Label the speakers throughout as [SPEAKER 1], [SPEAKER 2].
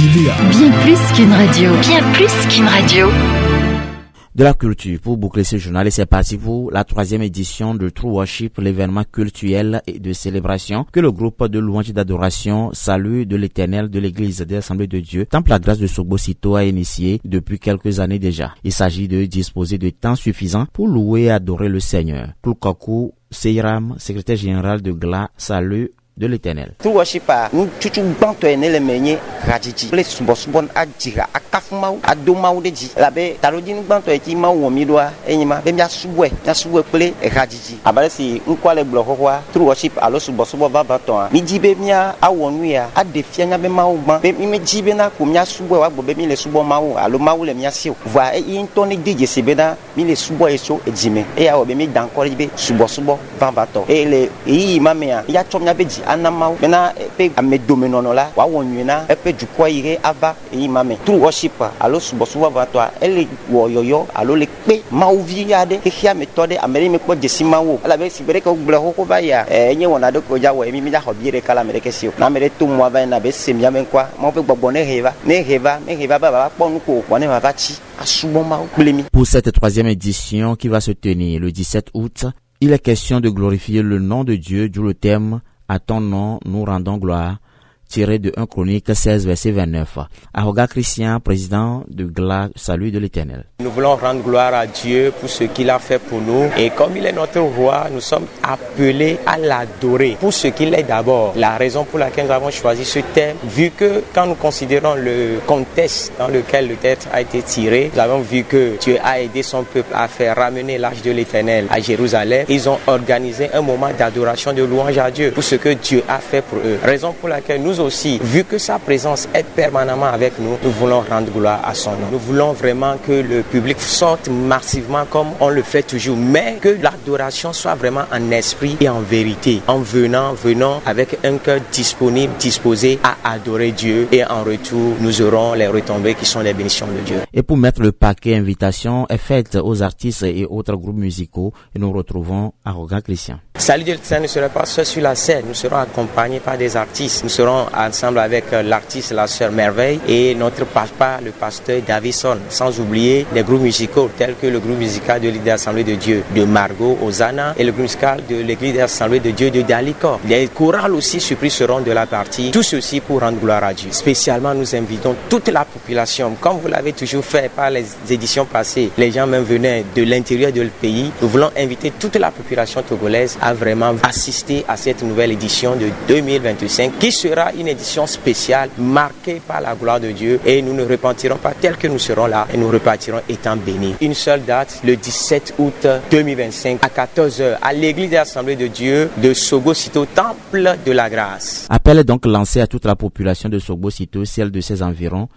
[SPEAKER 1] JVA.
[SPEAKER 2] Bien plus qu'une radio. Bien plus qu'une radio.
[SPEAKER 3] De la culture pour boucler ce journal et c'est parti pour la 3e édition de True Worship, l'événement cultuel et de célébration que le groupe de louanges et d'adoration Salut de l'Éternel de l'Église des Assemblées de Dieu, Temple la Grâce de Sogbo-Sito a initié depuis quelques années déjà. Il s'agit de disposer de temps suffisant pour louer et adorer le Seigneur. Kulkaku Seiram, secrétaire général de GLA Salut de l'Éternel.
[SPEAKER 4] True Worship nous tutu banto ene le menye radiji le subosubon adira akafumau adomau deji labe talodi nu banto eti ma wo mi doa enyima be mia subwe ple radiji abale si nkwa le blo howa True Worship alo subosubo ba baton mi jibe mia awonu ya adefia nya be mawo gban be mi jibe na ko mia subwe wa gbo be mi le subo mawo alo mawo le mia siu va e to ni deje sebeda mi le subo eso ejime e ya wo be mi dan ko be subosubo ba baton e le yi mamea ya chomnya beji anamau mena pe amedomenono la wa wonwena epe dukwa ire ava imame True Worship alo subosuwa vatwa ele woyoyo alo le pe mauvi ade hia metode ameri me ko jesimawo ala be sibere ko gbla hoko ba ya enye wona de ko jawo emi mi ja hobiere kala mereke sio na mere to mo aba na be semia menkwa mo pe gbogbo ne heva ba ponu ko wona ba bachi asubo ma blemi.
[SPEAKER 3] Pour cette 3e édition qui va se tenir le 17 août, il est question de glorifier le nom de Dieu, d'où le thème à ton nom, nous rendons gloire, tiré de 1 Chronique 16, verset 29. Ahoga Christian, président de GLA Salut de l'Éternel.
[SPEAKER 5] Nous voulons rendre gloire à Dieu pour ce qu'il a fait pour nous. Et comme il est notre roi, nous sommes appelés à l'adorer pour ce qu'il est d'abord. La raison pour laquelle nous avons choisi ce thème, vu que quand nous considérons le contexte dans lequel le texte a été tiré, nous avons vu que Dieu a aidé son peuple à faire ramener l'arche de l'Éternel à Jérusalem. Ils ont organisé un moment d'adoration, de louange à Dieu pour ce que Dieu a fait pour eux. Raison pour laquelle nous aussi, vu que sa présence est permanemment avec nous, nous voulons rendre gloire à son nom. Nous voulons vraiment que le public sorte massivement comme on le fait toujours, mais que l'adoration soit vraiment en esprit et en vérité. En venant avec un cœur disponible, disposé à adorer Dieu, et en retour, nous aurons les retombées qui sont les bénédictions de Dieu.
[SPEAKER 3] Et pour mettre le paquet, invitation est faite aux artistes et autres groupes musicaux et nous retrouvons Arrogant Christian.
[SPEAKER 5] Salut de l'Éternel ne sera pas seul sur la scène, nous serons accompagnés par des artistes. Nous serons ensemble avec l'artiste, la sœur Merveille et notre papa, le pasteur Davison, sans oublier les groupes musicaux tels que le groupe musical de l'Église des Assemblées de Dieu de Margot, Hosanna et le groupe musical de l'Église des Assemblées de Dieu de Daliko. Les chorales aussi surprises seront de la partie, tout ceci pour rendre gloire à Dieu. Spécialement, nous invitons toute la population, comme vous l'avez toujours fait par les éditions passées, les gens même venaient de l'intérieur du pays. Nous voulons inviter toute la population togolaise à vraiment assister à cette nouvelle édition de 2025 qui sera une édition spéciale marquée par la gloire de Dieu et nous ne repentirons pas tel que nous serons là et nous repartirons étant bénis. Une seule date, le 17 août 2025 à 14h à l'église des Assemblées de Dieu de Sogbo-Sito, Temple de la Grâce.
[SPEAKER 3] Appel est donc lancé à toute la population de Sogbo-Sito, celle de ses environs,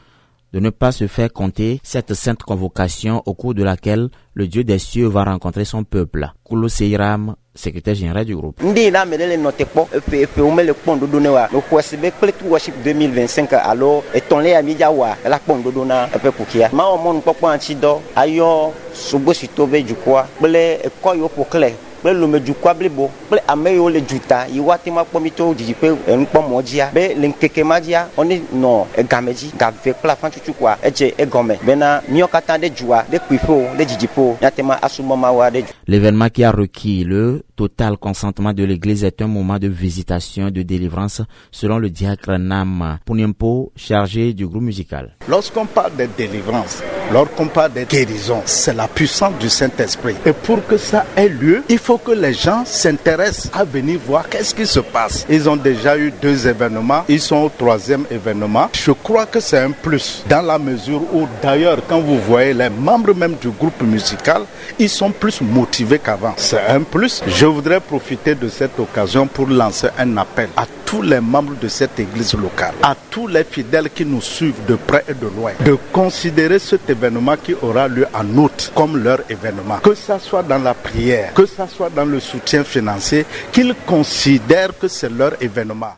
[SPEAKER 3] de ne pas se faire compter cette sainte convocation au cours de laquelle le Dieu des cieux va rencontrer son peuple. Koulo Seiram, secrétaire général du groupe.
[SPEAKER 4] Ndi na medele note po epe o mele pondo do ne wa no kwesebe True Worship 2025 alors etonle ya media wa la pondo do na epe pukia ma o mon popo anti do ayo Sogbo-Sito be jukwa ble ekoyo pokle le me du kwa blebo ple ameyo le juta yiwati ma pomito jipe enpo mojia be lenkeke madia oni no egameji gave pla fanchuchu kwa eje egome bena miokata de jua de kwifo de jijipo yatema asumoma wa de.
[SPEAKER 3] L'événement qui a requis le total consentement de l'église est un moment de visitation et de délivrance selon le diacre Nam Puniempo, chargé du groupe musical.
[SPEAKER 6] Lorsqu'on parle de délivrance, lorsqu'on parle de guérison, c'est la puissance du Saint-Esprit. Et pour que ça ait lieu, il faut que les gens s'intéressent à venir voir qu'est-ce qui se passe. Ils ont déjà eu 2 événements, ils sont au 3e événement. Je crois que c'est un plus dans la mesure où d'ailleurs quand vous voyez les membres même du groupe musical, ils sont plus motivés qu'avant. C'est un plus. Je voudrais profiter de cette occasion pour lancer un appel à tous les membres de cette église locale, à tous les fidèles qui nous suivent de près et de loin, de considérer cet événement qui aura lieu en août comme leur événement. Que ça soit dans la prière, que ça soit dans le soutien financier, qu'ils considèrent que c'est leur événement.